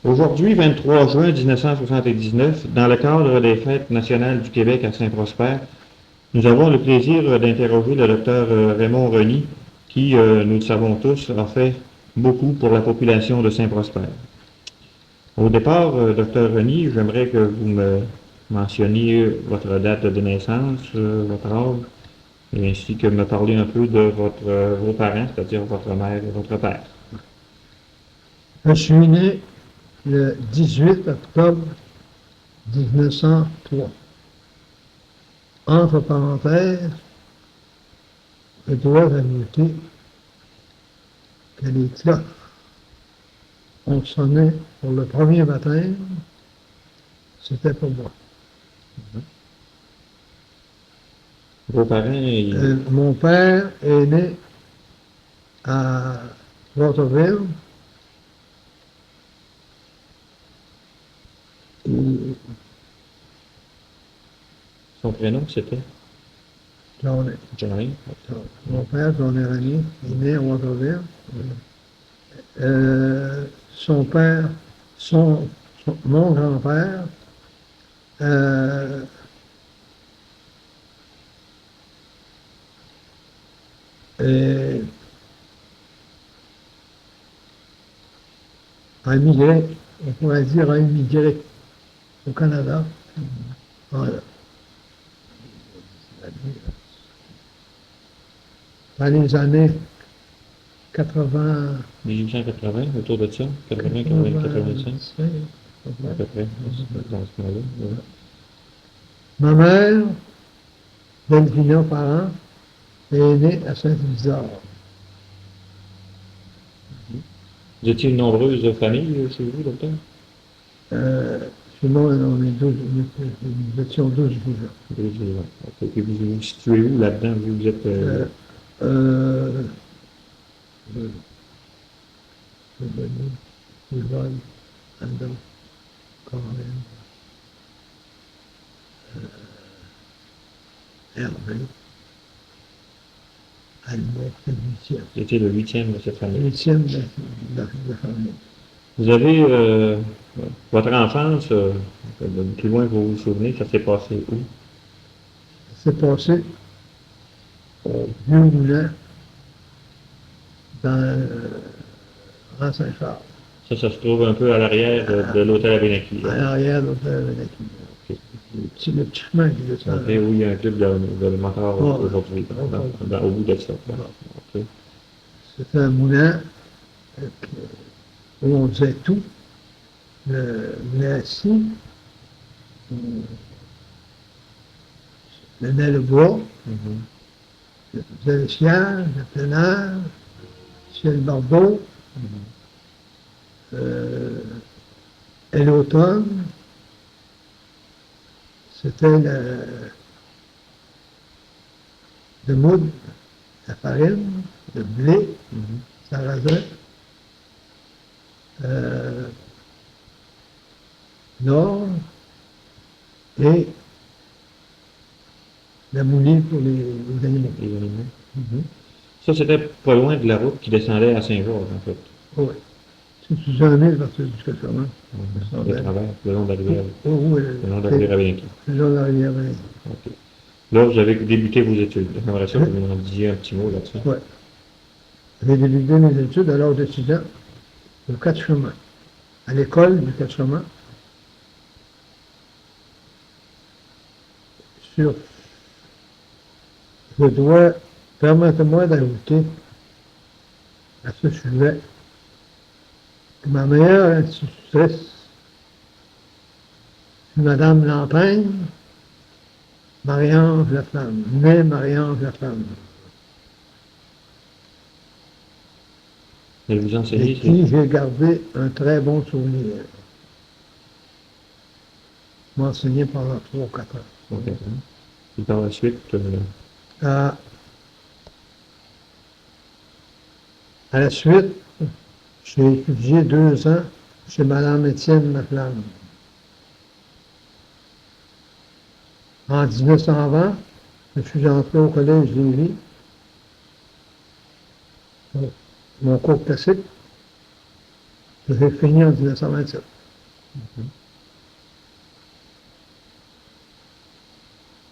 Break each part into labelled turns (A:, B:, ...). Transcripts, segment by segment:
A: Aujourd'hui, 23 juin 1979, dans le cadre des Fêtes nationales du Québec à Saint-Prosper, nous avons le plaisir d'interroger le docteur Raymond Reny, qui, nous le savons tous, a fait beaucoup pour la population de Saint-Prosper. Au départ, docteur Reny, j'aimerais que vous me mentionniez votre date de naissance, votre âge, et ainsi que me parler un peu de vos parents, c'est-à-dire votre mère et votre père.
B: Je suis né le 18 octobre 1903. Entre parenthèses, je dois ajouter que les cloches ont sonné pour le premier baptême, c'était pour moi.
A: Vos parents,
B: Mon père est né à Waterville.
A: son prénom, c'était
B: Johnny.
A: Johnny.
B: Mon père, Johnny Renier, est né à Waterville. Son père, mon grand-père, a immigré, on pourrait dire a immigré au Canada. Voilà. Dans les années 80.
A: 1880, autour de ça, 80, 80, 85, à peu près, dans ce moment-là. Oui.
B: Ma mère, Delphina Parent, est née à Saint-Isidore.
A: Vous étiez une nombreuse famille chez vous, docteur?
B: Chez moi, on est 12, nous étions 12 vivants.
A: 12 vivants. OK. Et vous vous situez où là-dedans? Vous êtes...
B: Yvonne, Adam, Corinne, Hervé, Albert, le 8e.
A: Vous étiez le 8e de cette famille.
B: Le 8e de la famille.
A: Vous avez... votre enfance, plus loin que vous vous souvenez, ça s'est passé où?
B: Ça s'est passé au Vieux-Moulin, dans Rang Saint-Charles.
A: Ça se trouve un peu à l'arrière de l'hôtel Abénaquis.
B: À l'arrière de l'hôtel Abénaquis.
A: OK.
B: Le petit chemin qui descend.
A: Okay, où il y a un club de motards aujourd'hui, au bout de ça. Okay.
B: C'était un moulin où on faisait tout. Le assis, le nez le bois, le faisait le siège, le plein air, ciel Bordeaux, et l'automne, c'était le moule, la farine, le blé, sarrasin, l'or et la moulie pour les animaux.
A: Les animaux. Ça, c'était pas loin de la route qui descendait à Saint-Georges, en fait.
B: Oui. C'est jamais partir jusqu'à Fermant.
A: De travers, le long de la rivière.
B: Oui,
A: le long de la rivière Abénaquis.
B: Le long de la rivière Abénaquis.
A: OK. Là, vous avez débuté vos études. J'aimerais ça que vous m'en disiez un petit mot là-dessus.
B: Oui. J'ai débuté mes études à l'âge d'étudiant au 4 chemins, à l'école du 4 chemins. Je dois, permettez-moi d'ajouter à ce sujet que ma meilleure institutrice, Madame Lampaigne, Marie-Ange Laflamme, née Marie-Ange Laflamme.
A: Elle vous enseignait
B: Et qui j'ai gardé un très bon souvenir. M'a enseigné pendant 3 ou 4 ans.
A: OK. Et par la suite...
B: À la suite, j'ai étudié 2 ans chez Mme Étienne Laflamme. En 1920, je suis entré au collège Lévis, mon cours classique. J'ai fini en 1927.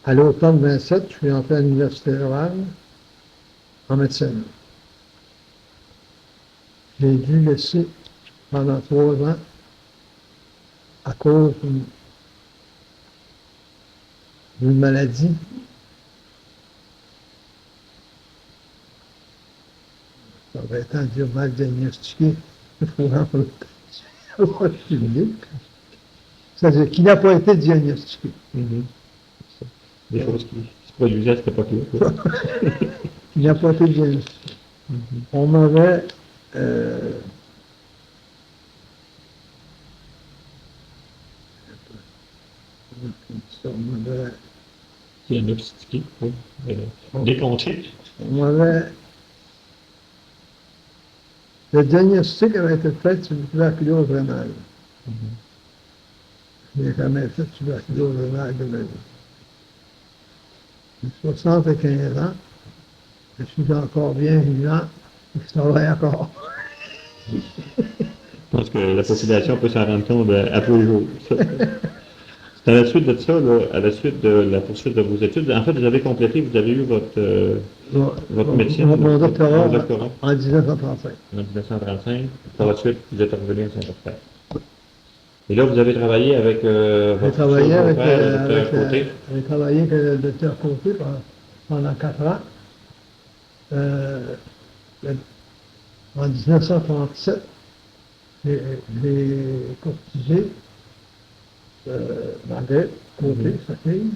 B: À l'automne 27, je suis entré à l'Université Laval en médecine. J'ai dû laisser pendant 3 ans à cause d'une maladie. Ça va être à dire mal diagnostiqué. Il faut rendre le public. C'est-à-dire qu'il n'a pas été diagnostiqué.
A: Des choses qui se produisaient à cette époque-là, quoi.
B: Il n'a pas été diagnostiqué. On m'avait
A: Diagnostiqué, oui. Décompté.
B: Le diagnostic avait été fait sur une tuberculose rénale. Je n'ai jamais fait de tuberculose rénale de ma vie. J'ai 75 ans, je suis encore bien vivant, et je travaille encore.
A: Je pense que la population peut s'en rendre compte à tous les jours. C'est à la suite de ça, là, à la suite de la poursuite de vos études, en fait, vous avez complété, vous avez eu votre médecine,
B: Mon
A: votre
B: doctorat
A: doctorat
B: en 1935.
A: en 1935. Par la suite, vous êtes revenu à Saint-Prosper. Et là, vous avez travaillé avec
B: J'ai
A: votre
B: travaillé
A: futur
B: avec,
A: beau-frère, le docteur Côté.
B: j'ai travaillé avec le docteur Côté pendant 4 ans. Euh, En 1937, j'ai courtisé Marguerite Côté, sa fille,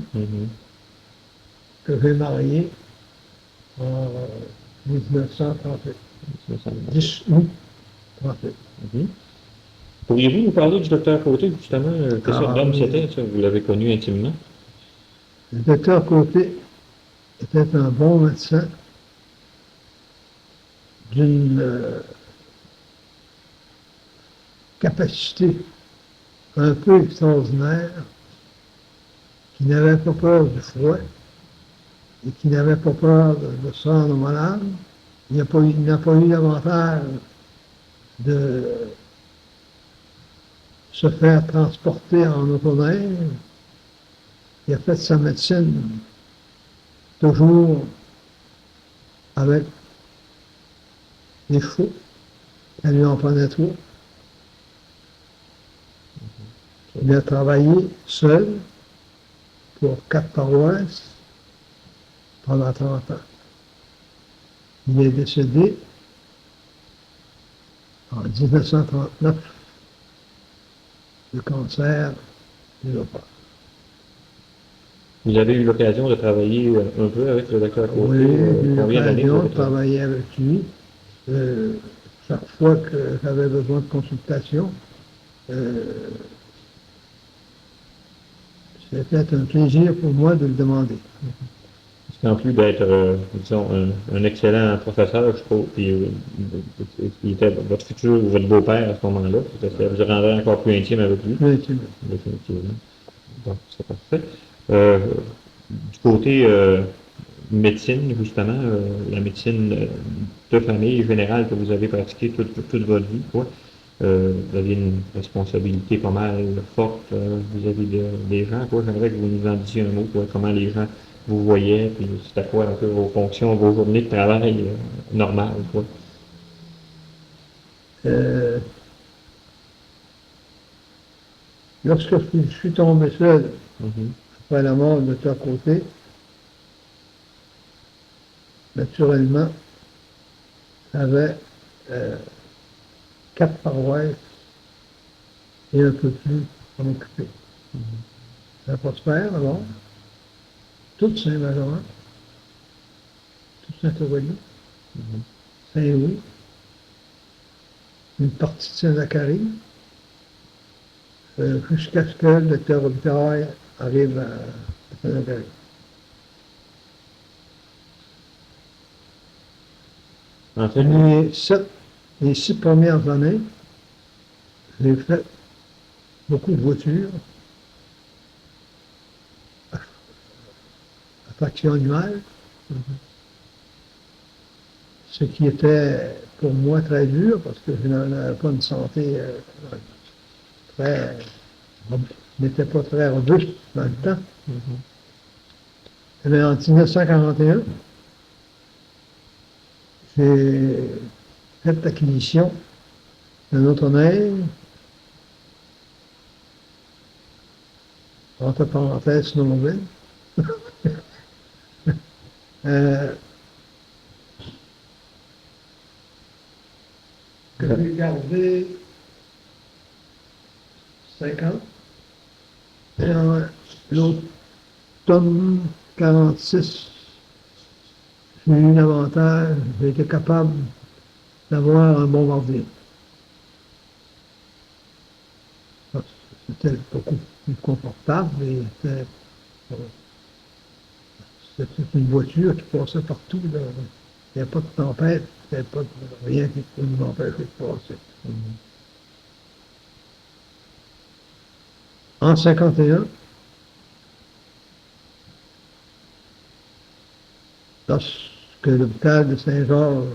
B: que j'ai mariée en 1938. 10 août 38.
A: Pourriez-vous nous parler du docteur Côté, justement? Quelle sorte d'homme
B: oui.
A: c'était, ça? Vous l'avez connu intimement?
B: Le docteur Côté était un bon médecin d'une capacité un peu extraordinaire, qui n'avait pas peur du froid et qui n'avait pas peur de se rendre malade. Il n'a pas eu l'avantage de se faire transporter en autoneige. Il a fait sa médecine toujours avec les chevaux. Elle lui en prenait trop. Il a travaillé seul pour 4 paroisses pendant 30 ans. Il est décédé en 1939 de cancer du repas.
A: Vous avez eu l'occasion de travailler un peu avec le docteur Côté?
B: Oui, j'ai eu
A: Combien d'années vous
B: l'occasion
A: avez
B: de travailler avec lui. Chaque fois que j'avais besoin de consultation, c'était un plaisir pour moi de le demander.
A: En plus d'être, disons, un excellent professeur, je trouve, puis il était votre futur ou votre beau-père à ce moment-là, ça vous rendait encore plus intime avec lui.
B: Plus intime.
A: Définitivement. Donc, c'est parfait. Du côté médecine, justement, la médecine de famille générale que vous avez pratiquée toute votre vie, quoi, vous avez une responsabilité pas mal forte vis-à-vis des gens, quoi. J'aimerais que vous nous en disiez un mot, quoi, comment les gens vous voyaient, puis c'était quoi un peu vos fonctions, vos journées de travail normales, quoi.
B: Lorsque je suis tombé seul, après la mort de Dr. Côté, naturellement, j'avais 4 paroisses et un peu plus à m'occuper. Saint-Prosper, d'abord, toute Saint-Majoran, toute Saint-Aurélie, Saint-Louis, une partie de Saint-Zacharie, jusqu'à ce que le docteur Robitaille arrive à Saint-Zacharie.
A: En fait,
B: Les 6 premières années, j'ai fait beaucoup de voitures, à traction annuelle. ce qui était pour moi très dur parce que je n'avais pas une santé très, n'était pas très robuste dans le temps. Mais en 1941, j'ai fait l'acquisition d'un automobile, entre parenthèses, snowmobile. Que j'ai gardé 5 ans. Et en l'automne 46, j'ai eu l'avantage, j'ai été capable d'avoir un bombardier. C'était beaucoup plus confortable et c'était une voiture qui passait partout. Là. Il n'y avait pas de tempête, il n'y avait pas de rien qui pouvait nous empêcher de passer. En 51, lorsque l'hôpital de Saint-Georges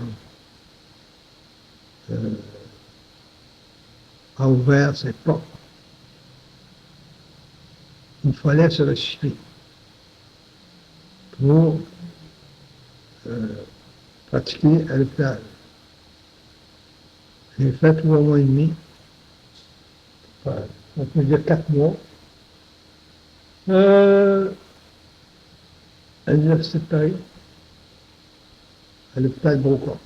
B: a ouvert ses portes, il fallait se recycler pour pratiquer à l'hôpital. J'ai fait 3 mois et demi, on peut dire 4 mois, à l'Université de Paris, à l'hôpital Beaucourt.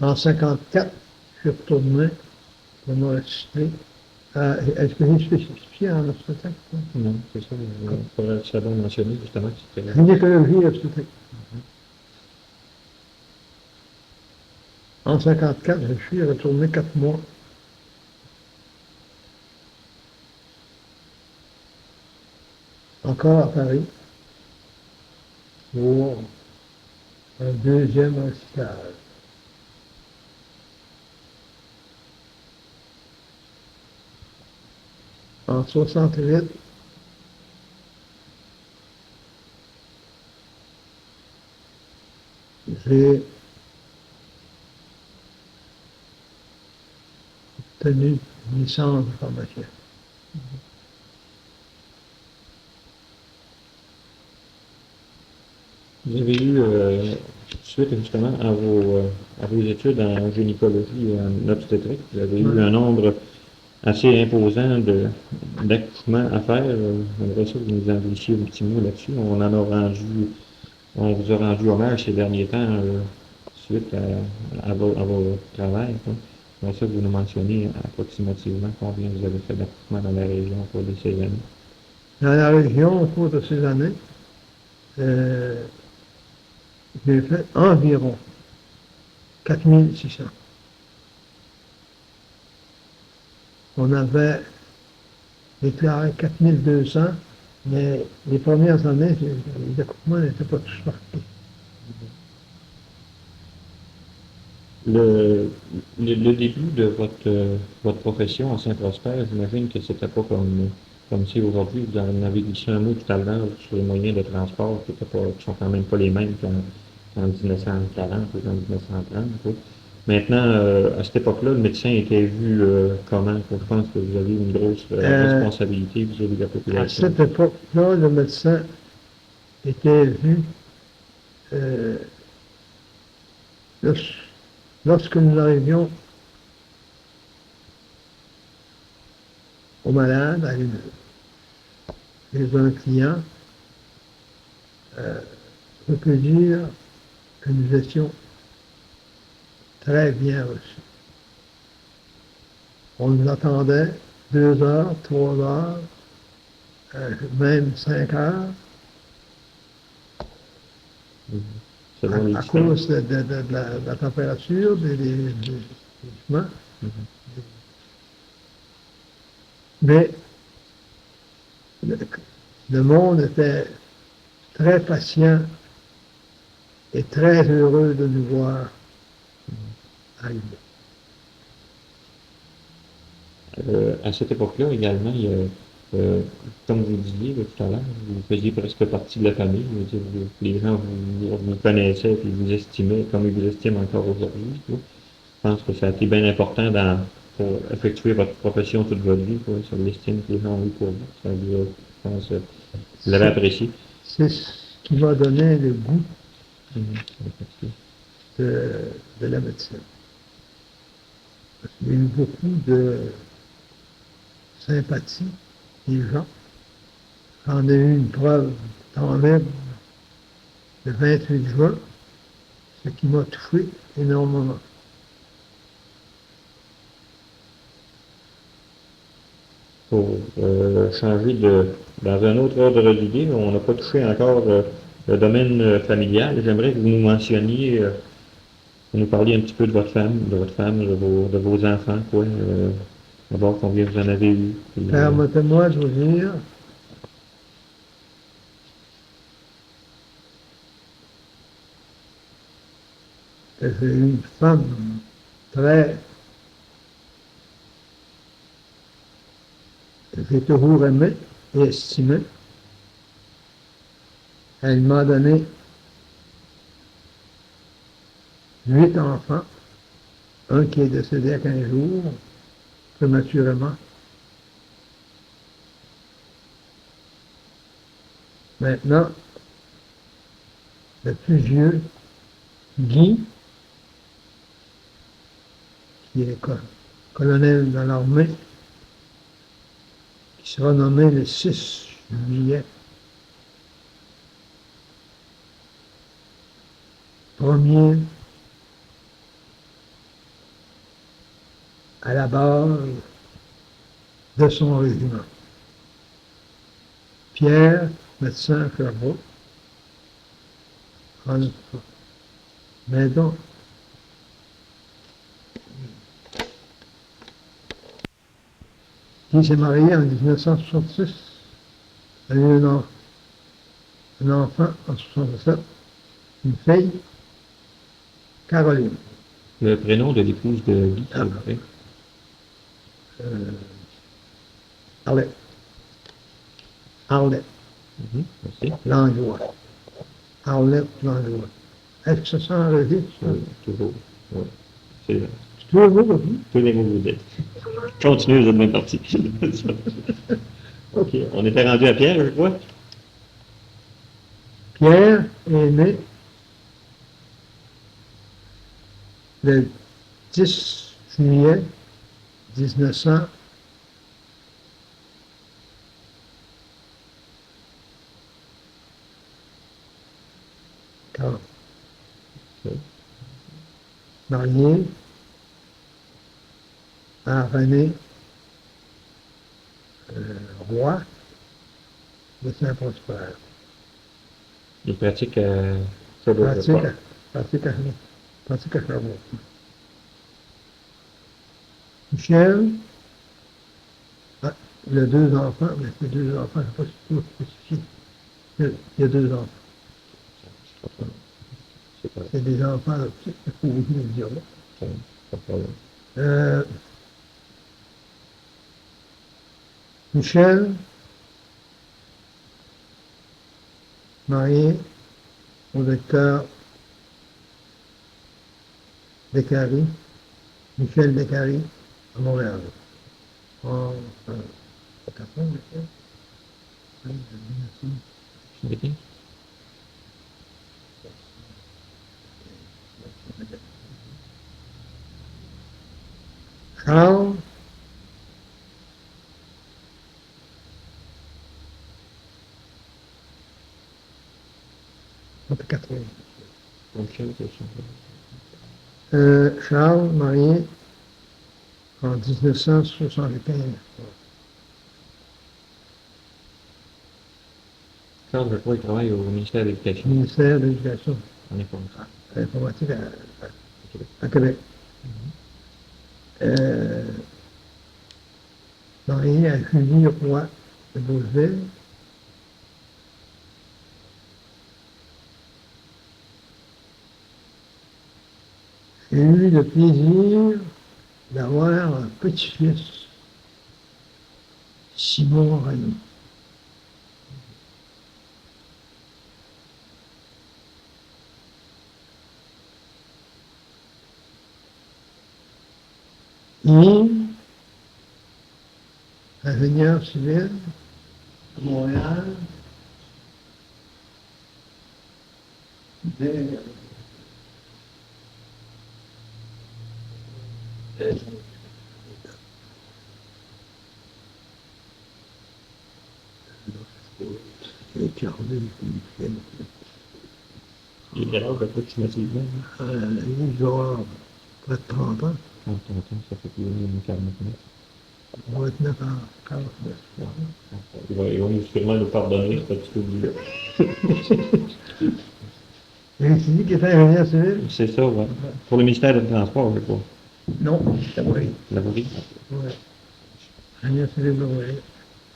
B: En 54, je suis retourné pour me recycler. Est-ce que j'ai spécifié en obstétrique?
A: Non, c'est ça. Ça doit mentionner justement que c'était.
B: Gynécologie et obstétrique. En 54, je suis retourné 4 mois. Encore à Paris, pour un deuxième recyclage. En 68, j'ai obtenu une licence de pharmacien.
A: Vous avez eu, suite justement à vos études en gynécologie et en obstétrique, vous avez eu un nombre assez imposant d'accouchements à faire. J'aimerais ça que vous nous en disiez un petit mot là-dessus. On vous a rendu hommage ces derniers temps suite à vos travail. J'aimerais ça que vous nous mentionniez approximativement combien vous avez fait d'accouchements dans la région au cours de ces années.
B: Dans la région, au cours de ces années, j'ai fait environ 4600. On avait déclaré 4200, mais les premières années, les accouchements n'étaient pas tous marqués.
A: Le début de votre profession à Saint-Prosper, j'imagine que c'était pas comme c'est aujourd'hui. Vous en avez glissé un mot tout à l'heure sur les moyens de transport qui sont quand même pas les mêmes qu'en 1940 ou en 1930. Quoi. Maintenant, à cette époque-là, le médecin était vu comment? Je pense que vous avez une grosse responsabilité vis-à-vis de la
B: À
A: population.
B: cette époque-là, le médecin était vu lorsque nous arrivions aux malades, chez un client, je peux dire que nous étions très bien reçus. On nous attendait 2 heures, 3 heures, même 5 heures,
A: Selon les
B: à
A: différents.
B: cause de la température, des équipements. Mais le monde était très patient et très heureux de nous voir arriver.
A: À cette époque-là, également, Euh, Comme vous disiez là, tout à l'heure, vous faisiez presque partie de la famille. Je veux dire, les gens vous connaissaient et vous estimaient comme ils vous estiment encore aujourd'hui. Quoi. Je pense que ça a été bien important pour effectuer votre profession toute votre vie, quoi, sur l'estime que les gens ont eu pour vous. Ça vous a, je pense, vous l'avez
B: C'est
A: apprécié.
B: c'est ce qui m'a donné le goût
A: Mhm.
B: de, de la médecine. Parce qu'il y a eu beaucoup de sympathie des gens. J'en ai eu une preuve quand même le 28 juin, ce qui m'a touché énormément.
A: Pour changer dans un autre ordre d'idée, on n'a pas touché encore le domaine familial. J'aimerais que vous nous mentionniez, vous nous parliez un petit peu de votre femme, de vos enfants, quoi. D'abord, combien vous en avez eu. Puis,
B: Permettez-moi de vous dire que j'ai eu une femme très, que j'ai toujours aimée et estimée. Elle m'a donné 8 enfants, un qui est décédé à 15 jours, prématurément. Maintenant, le plus vieux, Guy, qui est colonel dans l'armée, qui sera nommé le 6 juillet. Premier à la base de son régiment. Pierre, médecin à Sherbrooke, mais donc, qui s'est marié en 1966, a eu un enfant en 1967, une fille, Caroline.
A: le prénom de l'épouse de Guy,
B: Ah,
A: s'il vous plaît.
B: Arlette. Arlette
A: Merci.
B: Langlois. Arlette Langlois. Est-ce que ça sent enregistré?
A: Oui, toujours. Oui. C'est
B: Tu veux vous aussi?
A: tous les mots que vous dites. Continuez, vous êtes bien parti. OK. On était rendu à Pierre, je crois.
B: Pierre est né le 10 juillet 1940.
A: OK.
B: Marié à René Roy de Saint-Prosper.
A: Il pratique à Sherbrooke, je
B: Pratique
A: crois.
B: à, pratique à, pratique à Sherbrooke. Michel, ah, il a 2 enfants, mais ces 2 enfants, je ne sais pas si tu peux spécifier. Il y a 2 enfants.
A: C'est pas,
B: C'est des enfants adoptifs, il faut aussi le dire là.
A: pas de problème.
B: Michel, marié au docteur Descaries, Michel Descaries, à Montréal. En 80, Michel? Oui, en 1900.
A: OK.
B: Charles, entre 80.
A: Donc, c'est ça.
B: Charles, marié en 1975.
A: Charles, je crois qu'il travaille au ministère de l'Éducation.
B: Ministère de l'Éducation
A: En informatique.
B: informatique
A: OK.
B: à Québec. Marié à Julie Roy de Beauville. J'ai eu le plaisir d'avoir un petit-fils Simon Renaud. Yves, ingénieur civil, à Montréal, des
A: Il est quelle heure approximativement?
B: Il doit avoir près de 30 ans.
A: En ton temps, ça fait plus de 49.
B: On va être 9 ans, 49.
A: Ils vont sûrement nous pardonner ce petit peu.
B: Et tu dis qu'il était ingénieur civil?
A: C'est ça, ouais. Pour le ministère des Transports, je crois.
B: Non, c'est vrai.
A: La voirie.
B: Oui. Ingénieur civil de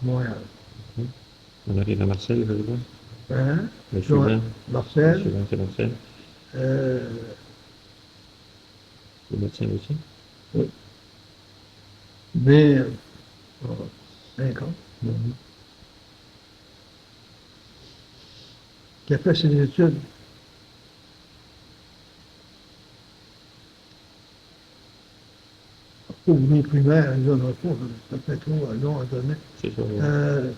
B: Montréal.
A: On arrive à Marcel, je crois.
B: Hein?
A: Le suivant. Le
B: Marcel.
A: suivant, c'est Marcel. Le médecin aussi.
B: Oui. Mais, 5 ans. Qui a fait ses études au niveau primaire, ils n'en ont pas, ça fait trop long à donner.
A: C'est ça, ouais.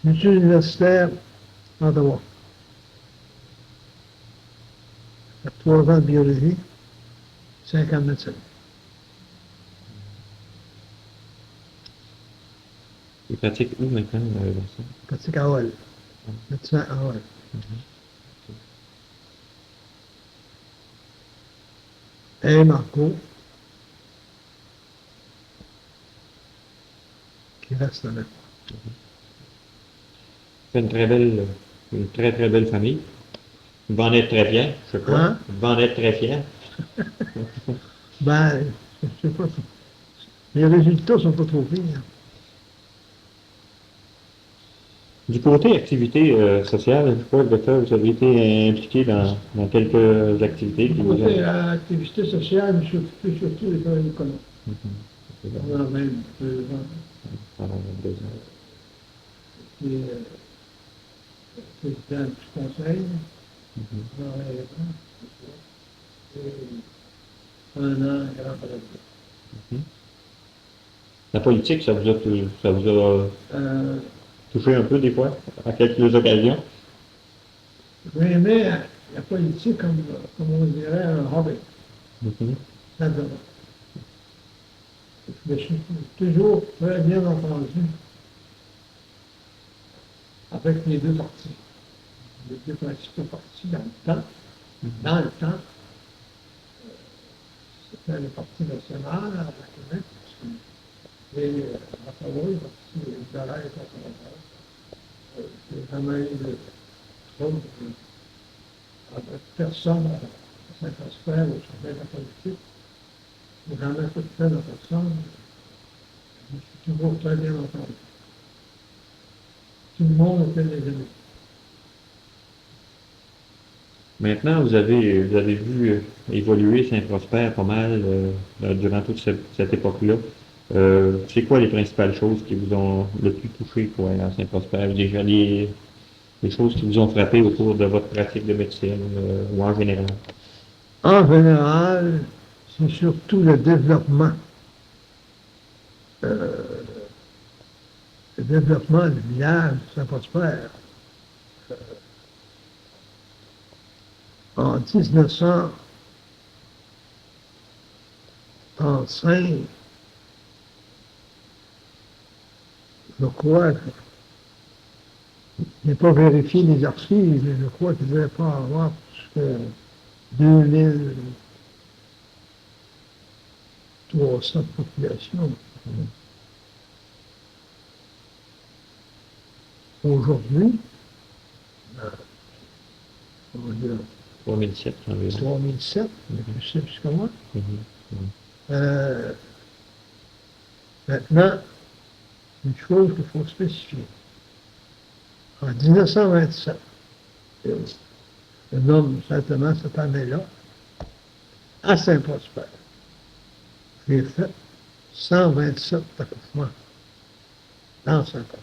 B: Études universitaires à Ottawa. 3 ans de biologie, 5 ans de médecine.
A: Il pratique où maintenant, Vincent?
B: Il pratique à Hall. Médecin à Hall. Et Marco, qui reste là.
A: C'est une très très belle famille. Vous devez en être très fier, je crois.
B: Hein?
A: Vous devez en être très fier.
B: Ben, je sais pas. Les résultats sont pas trop pires.
A: Du côté activité sociale, je crois que docteur, vous avez été impliqué dans quelques activités qui vous
B: Côté activité sociale, je suis occupé surtout des travailleurs économiques. On a même 2 ans.
A: Pendant 2 ans.
B: J'étais président du conseil dans les ans. Et 1 an grand président.
A: La politique, ça vous a touché un peu des fois, à quelques occasions?
B: J'ai aimé la politique comme on dirait un hobby. Simplement. Je me suis toujours très bien entendu avec les 2 partis. Les 2 principaux partis dans le temps. Dans le temps, c'était le Parti national à Québec, et à Ottawa, le Parti libéral et conservateur. J'ai jamais eu de trouble avec personne à Saint-Prosper ou sur la politique. Je n'ai jamais fait de peine à personne. Je me suis toujours très bien entendu. Tout le monde était les amis.
A: Maintenant, vous avez vu évoluer Saint-Prosper pas mal durant toute cette époque-là. C'est quoi les principales choses qui vous ont le plus touché quoi, à Saint-Prosper? Déjà les choses qui vous ont frappé au cours de votre pratique de médecine ou en général?
B: En général, c'est surtout le développement du village de Saint-Prosper. En 1935, je crois, je n'ai pas vérifié les archives, mais je crois qu'il ne devait pas avoir plus que 2300 de population. Aujourd'hui, on va dire
A: 3007 environ.
B: 3007, je sais plus que moi. Maintenant, une chose qu'il faut spécifier. En 1927, je nomme simplement cette année-là, à Saint-Prosper, j'ai fait 127 accouchements dans Saint-Prosper.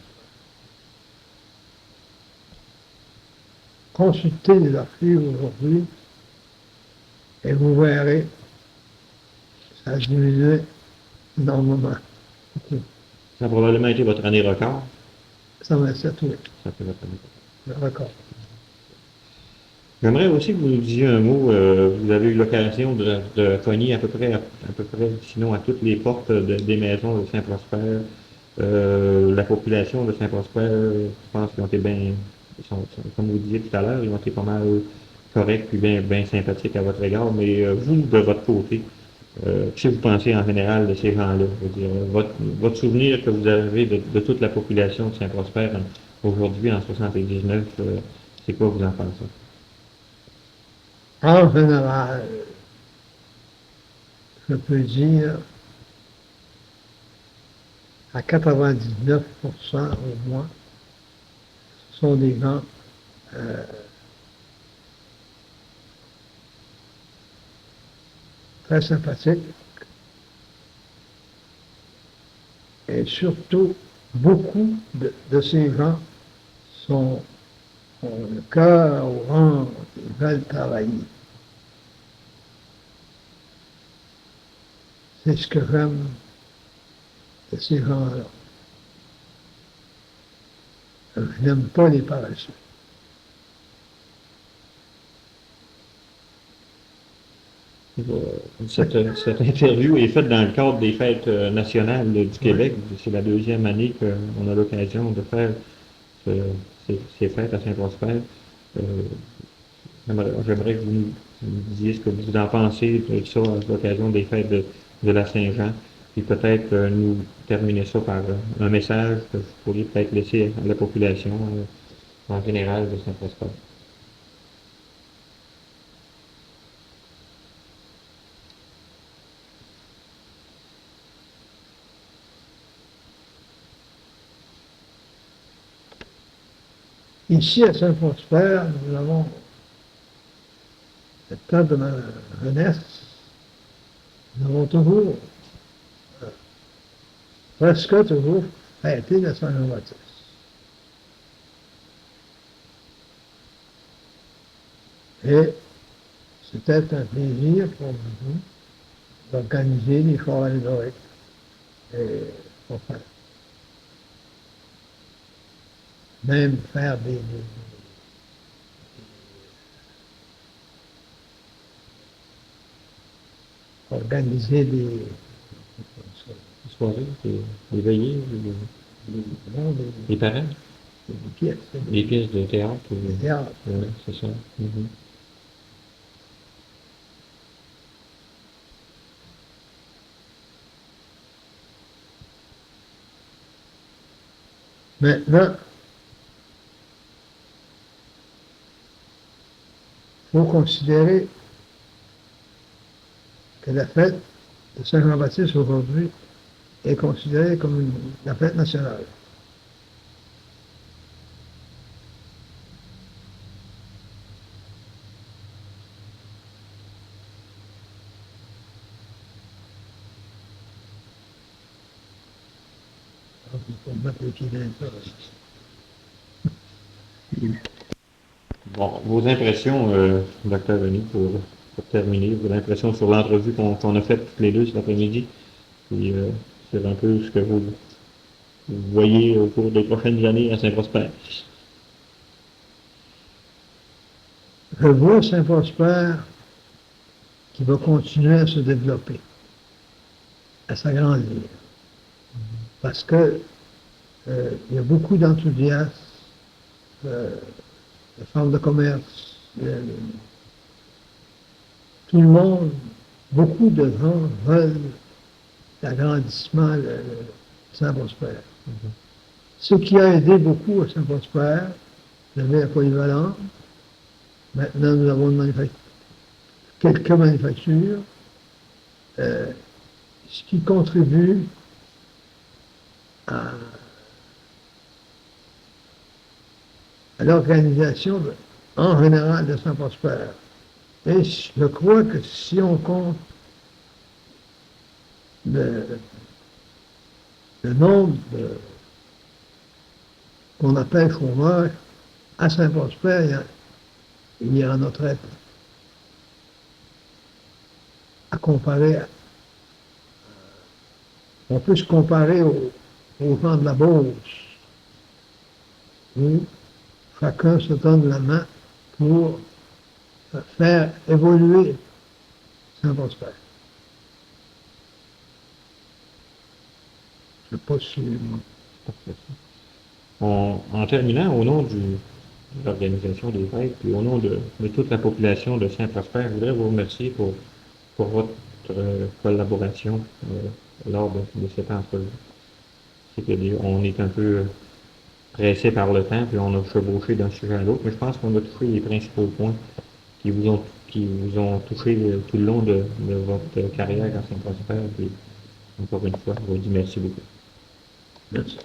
B: Consultez les archives aujourd'hui et vous verrez, ça a diminué énormément.
A: Ça a probablement été votre année record.
B: 127, oui,
A: Ça fait votre année record.
B: le record.
A: J'aimerais aussi que vous nous disiez un mot. Vous avez eu l'occasion de cogner à peu près, sinon à toutes les portes des maisons de Saint-Prosper. La population de Saint-Prosper, je pense qu'ils ont été bien, comme vous disiez tout à l'heure, ils ont été pas mal corrects puis bien, bien sympathiques à votre égard. Mais vous, de votre côté, qu'est-ce que vous pensez en général de ces gens-là? Je veux dire, votre souvenir que vous avez de toute la population de Saint-Prosper aujourd'hui en 79, c'est quoi vous en pensez?
B: En général, je peux dire à 99% au moins, ce sont des gens très sympathiques et surtout beaucoup de ces gens ont le cœur au ventre, ils veulent travailler. C'est ce que j'aime de ces gens-là. Je n'aime pas les paresseux.
A: Cette interview est faite dans le cadre des fêtes nationales du Québec. C'est la deuxième année qu'on a l'occasion de faire ces fêtes à Saint-Prosper. Euh, J'aimerais que vous nous disiez ce que vous en pensez de ça à l'occasion des fêtes de la Saint-Jean. Puis peut-être nous terminer ça par un message que vous pourriez peut-être laisser à la population en général de Saint-Prosper.
B: Ici, à Saint-Prosper, nous avons, le temps de ma jeunesse, nous avons toujours, presque toujours, fêté la Saint-Jean-Baptiste. Et c'était un plaisir pour nous d'organiser les chorales d'Orec et pour faire. Même faire organiser des
A: Soirée, des veillées,
B: non,
A: des parents,
B: pièces,
A: des pièces de théâtre.
B: des théâtres.
A: Oui, c'est ça. Mhm.
B: Maintenant, il faut considérer que la fête de Saint-Jean-Baptiste aujourd'hui est considérée comme la fête nationale. Donc, il faut mettre les pieds dans ça.
A: Bon, vos impressions, docteur René, pour terminer, vos impressions sur l'entrevue qu'on a faite toutes les deux cet après-midi, puis sur un peu ce que vous voyez au cours des prochaines années à Saint-Prosper.
B: Je vois Saint-Prosper qui va continuer à se développer, à s'agrandir. Parce que il y a beaucoup d'enthousiasme, les femmes de commerce, tout le monde, beaucoup de gens veulent l'agrandissement de Saint-Prosper. Ce qui a aidé beaucoup à Saint-Prosper, vous avez la polyvalente. Maintenant, nous avons quelques manufactures, ce qui contribue à l'organisation en général de Saint-Prosper. Et je crois que si on compte le nombre qu'on appelle chômeurs, à Saint-Prosper, il y en a très peu. À comparer, on peut se comparer aux gens de la Beauce, où chacun se donne la main pour faire évoluer Saint-Prosper. Je ne sais pas si...
A: En terminant, au nom de l'organisation des fêtes, puis au nom de toute la population de Saint-Prosper, je voudrais vous remercier pour votre collaboration lors de cette entrevue. On est un peu pressé par le temps, puis on a chevauché d'un sujet à l'autre, mais je pense qu'on a touché les principaux points qui vous ont touché tout le long de votre carrière à Saint-Prosper. Puis, encore une fois, je vous dis merci beaucoup.
B: Merci.